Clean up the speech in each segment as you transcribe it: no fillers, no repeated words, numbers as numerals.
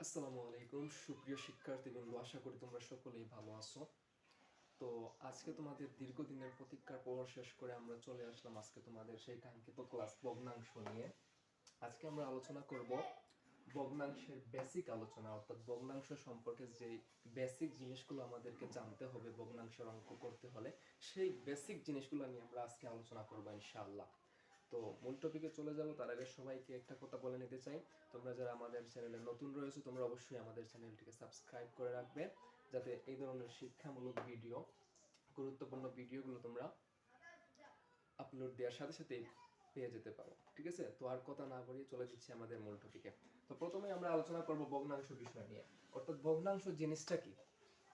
আসসালামু আলাইকুম সুপ্রিয় শিক্ষার্থীবৃন্দ, আশা করি তোমরা সকলেই ভালো আছো। তো আজকে তোমাদের দীর্ঘদিনের প্রতীক্ষার পর শেষ করে আমরা চলে আসলাম আজকে তোমাদের সেই কাঙ্ক্ষিত ক্লাস ভগ্নাংশ নিয়ে। আজকে আমরা আলোচনা করব ভগ্নাংশের বেসিক আলোচনা, অর্থাৎ ভগ্নাংশ সম্পর্কে যে বেসিক জিনিসগুলো আমাদেরকে জানতে হবে ভগ্নাংশের অঙ্ক করতে হলে, সেই বেসিক জিনিসগুলো নিয়ে আমরা আজকে আলোচনা করবো ইনশাআল্লাহ। তো মূল টপিকে চলে যাব তার আগে সবাইকে একটা কথা বলে নিতে চাই, তোমরা যারা আমাদের চ্যানেলে নতুন রয়েছে তোমরা অবশ্যই আমাদের চ্যানেলটিকে সাবস্ক্রাইব করে রাখবে, যাতে এই ধরনের শিক্ষামূলক ভিডিও, গুরুত্বপূর্ণ ভিডিওগুলো তোমরা আপলোড দেওয়ার সাথে সাথে পেয়ে যেতে পারো। ঠিক আছে, তো আর কথা না বাড়িয়ে চলে যাচ্ছি আমাদের মূল টপিকে। তো প্রথমে আমরা আলোচনা করব ভগ্নাংশ বিষয় নিয়ে, অর্থাৎ ভগ্নাংশ জিনিসটা কি,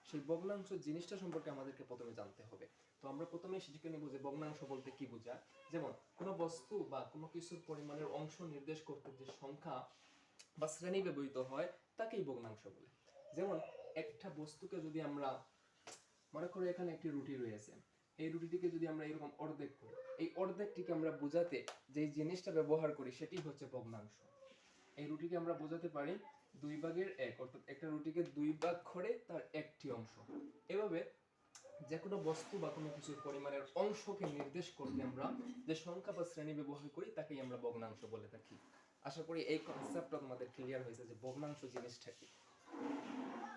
সেই ভগ্নাংশ জিনিসটা সম্পর্কে আমাদেরকে প্রথমে জানতে হবে। তো আমরা প্রথমে শিখে নেব যে ভগ্নাংশ বলতে কি বোঝায়। যেমন কোনো বস্তু বা কোনো কিছুর পরিমাণের অংশ নির্দেশ করতে যে সংখ্যা বা শ্রেণী ব্যবহৃত হয় তাকেই ভগ্নাংশ বলে। যেমন একটা বস্তুকে যদি আমরা মনে করো এখানে একটি রুটি রয়েছে, এই রুটিটিকে যদি আমরা এরকম অর্ধেক করি, এই অর্ধেকটিকে আমরা বোঝাতে যে জিনিসটা ব্যবহার করি সেটি হচ্ছে ভগ্নাংশ। এই রুটিকে আমরা বোঝাতে পারি 2/1, অর্থাৎ একটা রুটিকে 2 ভাগ করে তার একটি অংশ। এভাবে যে কোনো বস্তু বা কোনো কিছুর পরিমাণের অংশকে নির্দেশ করতে আমরা যে সংখ্যা বা শ্রেণী ব্যবহার করি তাকেই আমরা ভগ্নাংশ বলে থাকি। আশা করি এই কনসেপ্টটা তোমাদের ক্লিয়ার হয়েছে যে ভগ্নাংশ জিনিসটা কি।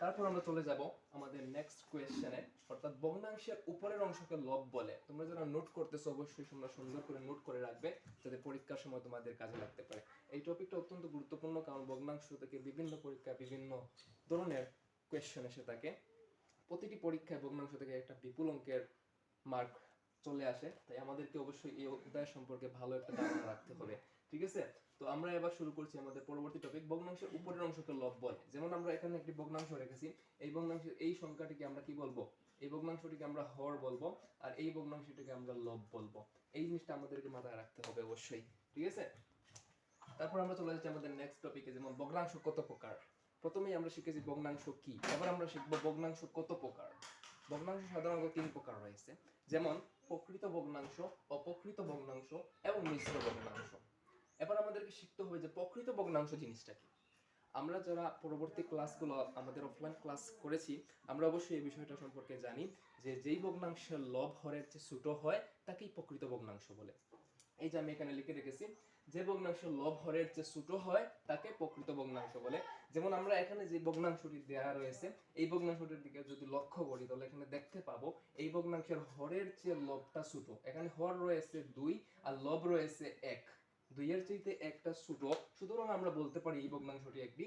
তারপর আমরা চলে যাব আমাদের নেক্সট কোয়েশ্চেনে, অর্থাৎ ভগ্নাংশের উপরের অংশকে লব বলে। তোমরা যারা নোট করতেছো অবশ্যই তোমরা সুন্দর করে নোট করে রাখবে, যাতে পরীক্ষার সময় তোমাদের কাজে লাগতে পারে। এই টপিকটা অত্যন্ত গুরুত্বপূর্ণ, কারণ ভগ্নাংশ থেকে বিভিন্ন পরীক্ষায় বিভিন্ন ধরনের কোয়েশ্চেন এসে থাকে। প্রতিটি পরীক্ষায় ভগ্নাংশ থেকে একটা বিপুল অঙ্কের মার্ক চলে আসে, তাই আমাদেরকে অবশ্যই এই অধ্যায় সম্পর্কে ভালো একটা ধারণা রাখতে হবে। ঠিক আছে, তো আমরা এবার শুরু করছি আমাদের পরবর্তী টপিক, ভগ্নাংশের উপরের অংশকে লব বলে। যেমন আমরা এখানে একটি ভগ্নাংশ রেখেছি, এই ভগ্নাংশের এই সংখ্যাটিকে আমরা কি বলবো, এই ভগ্নাংশটিকে আমরা হর বলবো, আর এই ভগ্নাংশটিকে আমরা লব বলবো। এই জিনিসটা আমাদেরকে মাথায় রাখতে হবে অবশ্যই। ঠিক আছে, তারপর আমরা চলে যাচ্ছি আমাদের নেক্সট টপিকে, যেমন ভগ্নাংশ কত প্রকার। প্রথমেই আমরা শিখেছি ভগ্নাংশ কি, এবার আমরা শিখবো ভগ্নাংশ কত প্রকার। ভগ্নাংশ সাধারণত 3 প্রকার রয়েছে, যেমন প্রকৃত ভগ্নাংশ, অপ্রকৃত ভগ্নাংশ এবং মিশ্র ভগ্নাংশ। এবার আমাদেরকে শিখতে হবে যে প্রকৃত ভগ্নাংশ জিনিসটা কি। আমরা যারা পরবর্তী ক্লাসগুলো আমাদের অফলাইন ক্লাস করেছি, আমরা অবশ্যই এই বিষয়টা সম্পর্কে জানি যে যেই ভগ্নাংশের লব হরের চেয়ে ছোট হয় তাকেই প্রকৃত ভগ্নাংশ বলে। এই যে আমি এখানে লিখে রেখেছি, যে ভগ্নাংশ লব হরের চেয়ে ছোট হয় তাকে প্রকৃত ভগ্নাংশ বলে। যেমন আমরা এখানে যে ভগ্নাংশটি দেওয়া রয়েছে, এই ভগ্নাংশটির দিকে যদি লক্ষ্য করি তাহলে এখানে দেখতে পাবো এই ভগ্নাংশের হরের চেয়ে লবটা ছোট। এখানে হর রয়েছে 2 আর লব রয়েছে 1, 2 এর চাইতে একটা ছোট, সুতরাং আমরা বলতে পারি এই ভগ্নাংশটি একটি